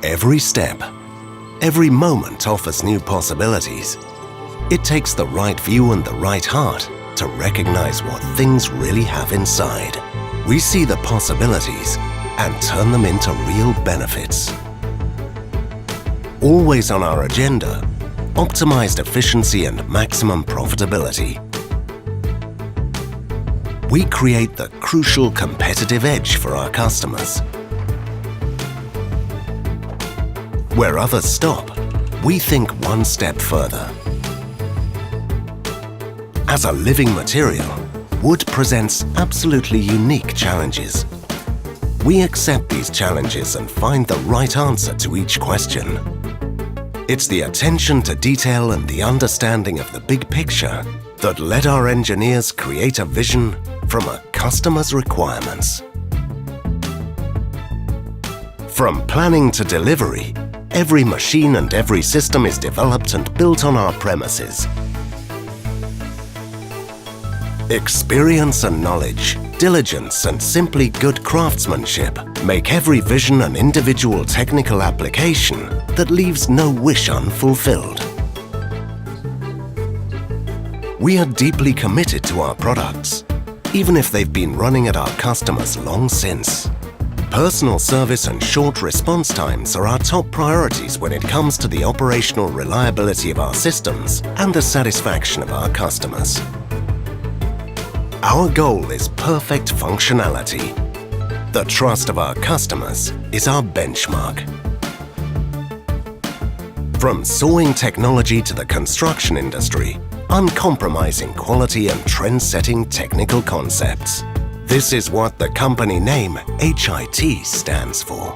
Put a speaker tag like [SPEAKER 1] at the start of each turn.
[SPEAKER 1] Every step, every moment offers new possibilities. It takes the right view and the right heart to recognize what things really have inside. We see the possibilities and turn them into real benefits. Always on our agenda, optimized efficiency and maximum profitability. We create the crucial competitive edge for our customers. Where others stop, we think one step further. As a living material, wood presents absolutely unique challenges. We accept these challenges and find the right answer to each question. It's the attention to detail and the understanding of the big picture that let our engineers create a vision from a customer's requirements. From planning to delivery, every machine and every system is developed and built on our premises. Experience and knowledge, diligence and simply good craftsmanship make every vision an individual technical application that leaves no wish unfulfilled. We are deeply committed to our products, even if they've been running at our customers long since. Personal service and short response times are our top priorities when it comes to the operational reliability of our systems and the satisfaction of our customers. Our goal is perfect functionality. The trust of our customers is our benchmark. From sawing technology to the construction industry, uncompromising quality and trend-setting technical concepts. This is what the company name H.I.T stands for.